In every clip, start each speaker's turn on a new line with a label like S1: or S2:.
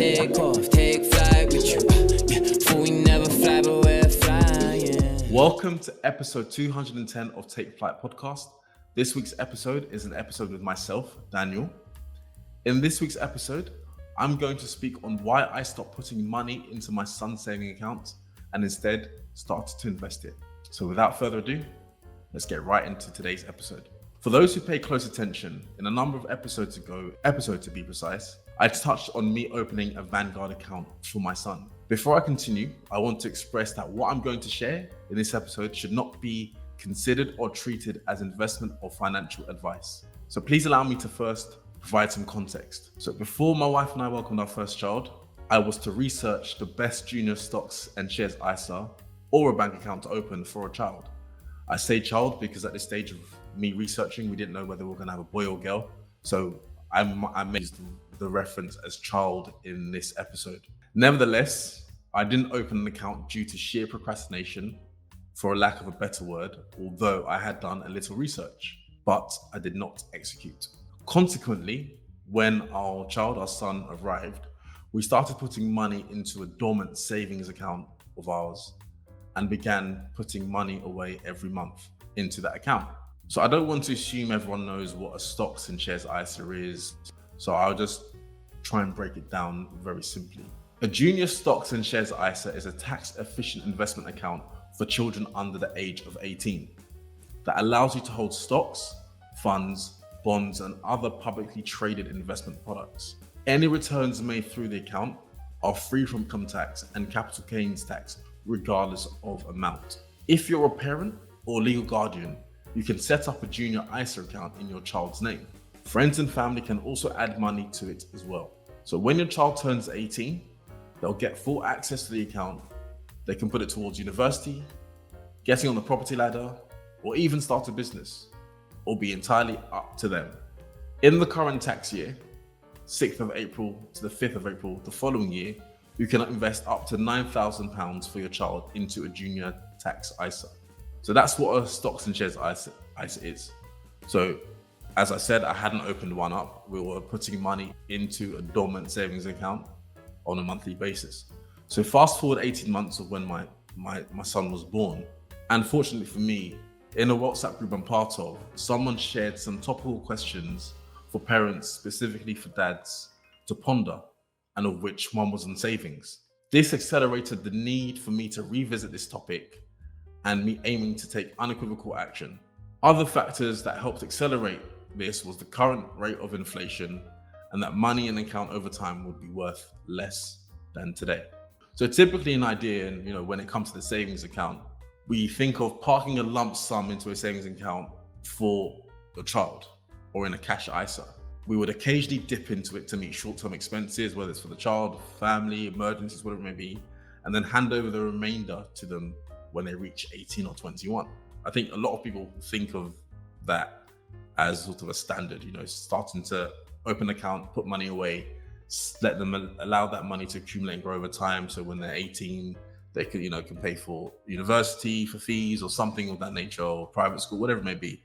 S1: take off, take flight with you. For we never fly, but we're flying.
S2: Welcome to episode 210 of Take Flight podcast. This week's episode is an episode with myself, Daniel. In this week's episode, I'm going to speak on why I stopped putting money into my son's saving account and instead started to invest it. So without further ado, let's get right into today's episode. For those who pay close attention, in a number of episodes ago, to be precise, I touched on me opening a Vanguard account for my son. Before I continue, I want to express that what I'm going to share in this episode should not be considered or treated as investment or financial advice. So please allow me to first provide some context. So before my wife and I welcomed our first child, I was to research the best junior stocks and shares ISA or a bank account to open for a child. I say child because at this stage of me researching, we didn't know whether we were going to have a boy or girl. So I made the reference as child in this episode. Nevertheless, I didn't open an account due to sheer procrastination, for a lack of a better word, although I had done a little research, but I did not execute. Consequently, when our son arrived, we started putting money into a dormant savings account of ours and began putting money away every month into that account. So I don't want to assume everyone knows what a stocks and shares ISA is, so I'll just try and break it down very simply. A junior stocks and shares ISA is a tax-efficient investment account for children under the age of 18 that allows you to hold stocks, funds, bonds, and other publicly traded investment products. Any returns made through the account are free from income tax and capital gains tax, regardless of amount. If you're a parent or legal guardian, you can set up a junior ISA account in your child's name. Friends and family can also add money to it as well. So when your child turns 18, they'll get full access to the account. They can put it towards university, getting on the property ladder, or even start a business. Will be entirely up to them. In the current tax year, 6th of April to the 5th of April, the following year, you can invest up to £9,000 for your child into a junior tax ISA. So that's what a stocks and shares ISA is. So as I said, I hadn't opened one up. We were putting money into a dormant savings account on a monthly basis. So fast forward 18 months of when my son was born. Unfortunately for me, in a WhatsApp group I'm part of, someone shared some topical questions for parents, specifically for dads, to ponder, and of which one was on savings. This accelerated the need for me to revisit this topic and me aiming to take unequivocal action. Other factors that helped accelerate this was the current rate of inflation and that money in an account over time would be worth less than today. So typically an idea, and when it comes to the savings account, we think of parking a lump sum into a savings account for the child or in a cash ISA. We would occasionally dip into it to meet short-term expenses, whether it's for the child, family, emergencies, whatever it may be, and then hand over the remainder to them when they reach 18 or 21. I think a lot of people think of that as sort of a standard, starting to open an account, put money away, let them allow that money to accumulate and grow over time. So when they're 18, they can pay for university, for fees or something of that nature, or private school, whatever it may be.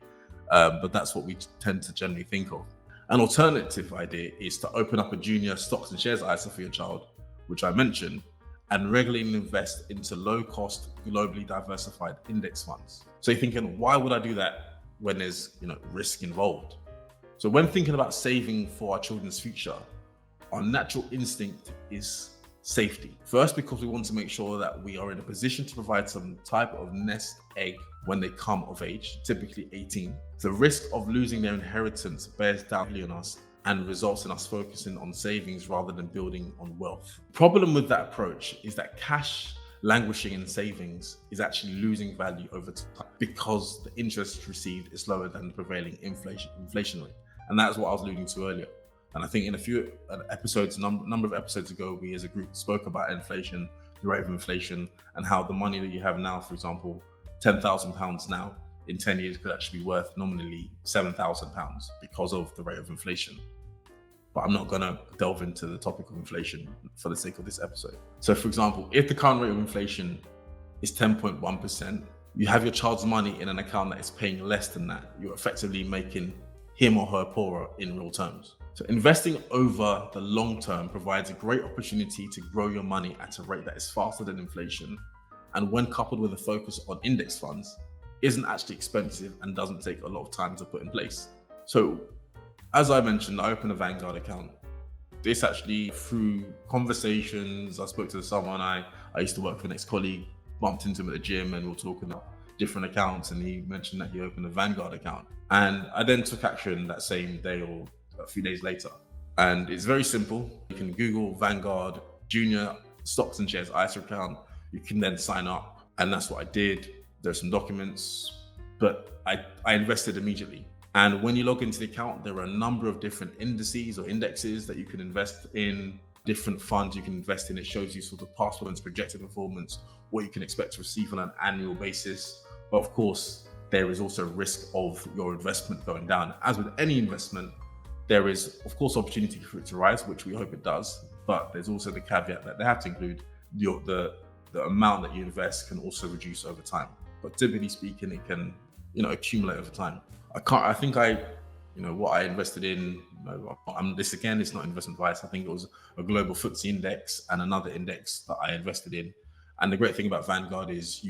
S2: But that's what we tend to generally think of. An alternative idea is to open up a junior stocks and shares ISA for your child, which I mentioned, and regularly invest into low-cost, globally diversified index funds. So you're thinking, why would I do that when there's risk involved? So when thinking about saving for our children's future, our natural instinct is safety. First, because we want to make sure that we are in a position to provide some type of nest egg when they come of age, typically 18. The risk of losing their inheritance bears down on us and results in us focusing on savings rather than building on wealth. The problem with that approach is that cash languishing in savings is actually losing value over time because the interest received is lower than the prevailing inflation rate. And that's what I was alluding to earlier. And I think in a few episodes, number of episodes ago, we as a group spoke about inflation, the rate of inflation, and how the money that you have now, for example, £10,000 now in 10 years could actually be worth nominally £7,000 because of the rate of inflation. But I'm not going to delve into the topic of inflation for the sake of this episode. So for example, if the current rate of inflation is 10.1%, you have your child's money in an account that is paying less than that, you're effectively making him or her poorer in real terms. So investing over the long term provides a great opportunity to grow your money at a rate that is faster than inflation, and when coupled with a focus on index funds, isn't actually expensive and doesn't take a lot of time to put in place. So as I mentioned, I opened a Vanguard account. This actually, through conversations, I spoke to someone I used to work with, an ex-colleague, bumped into him at the gym, and we were talking about different accounts, and he mentioned that he opened a Vanguard account. And I then took action that same day or a few days later. And it's very simple. You can Google Vanguard Junior Stocks and Shares ISA account. You can then sign up, and that's what I did. There's some documents, but I invested immediately. And when you log into the account, there are a number of different indices or indexes that you can invest in, different funds you can invest in. It shows you sort of past performance, projected performance, what you can expect to receive on an annual basis. But of course, there is also a risk of your investment going down. As with any investment, there is, of course, opportunity for it to rise, which we hope it does. But there's also the caveat that they have to include the amount that you invest can also reduce over time. But typically speaking, it can, accumulate over time. What I invested in, this again, it's not investment advice. I think it was a global FTSE index and another index that I invested in. And the great thing about Vanguard is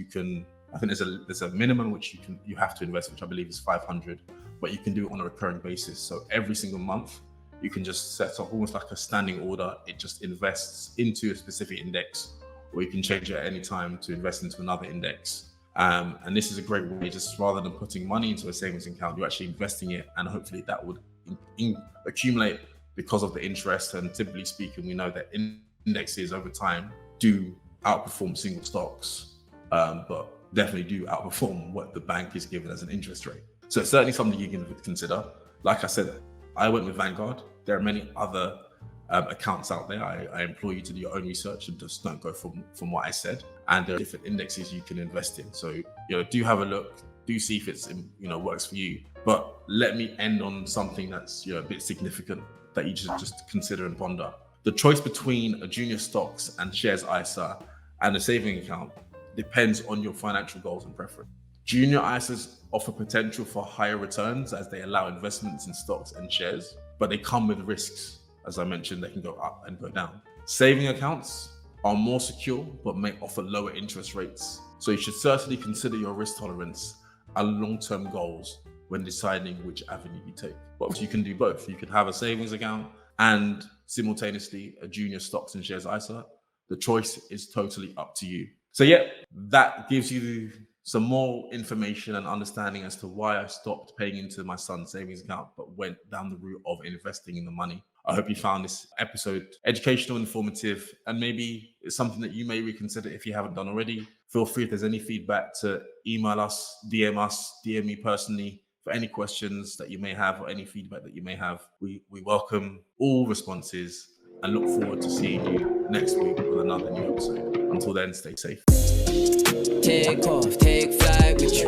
S2: there's a minimum which you have to invest, which I believe is 500, but you can do it on a recurring basis. So every single month, you can just set up almost like a standing order. It just invests into a specific index, or you can change it at any time to invest into another index. And this is a great way, just rather than putting money into a savings account, you're actually investing it, and hopefully that would accumulate because of the interest. And typically speaking, we know that indexes over time do outperform single stocks, but definitely do outperform what the bank is given as an interest rate. So it's certainly something you can consider. Like I said, I went with Vanguard. There are many other accounts out there. I implore you to do your own research and just don't go from what I said. And there are different indexes you can invest in. So, do have a look, do see if it's, works for you. But let me end on something that's, a bit significant that you should just consider and ponder. The choice between a junior stocks and shares ISA and a saving account depends on your financial goals and preference. Junior ISAs offer potential for higher returns as they allow investments in stocks and shares, but they come with risks. As I mentioned, they can go up and go down. Saving accounts are more secure, but may offer lower interest rates. So you should certainly consider your risk tolerance and long-term goals when deciding which avenue you take. But you can do both. You can have a savings account and simultaneously a junior stocks and shares ISA. The choice is totally up to you. So that gives you some more information and understanding as to why I stopped paying into my son's savings account, but went down the route of investing in the money. I hope you found this episode educational, informative, and maybe it's something that you may reconsider if you haven't done already. Feel free, if there's any feedback, to email us, DM me personally for any questions that you may have or any feedback that you may have. We welcome all responses and look forward to seeing you next week with another new episode. Until then, stay safe.
S1: Take off, take flight with you.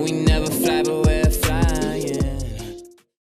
S1: We never fly, but we're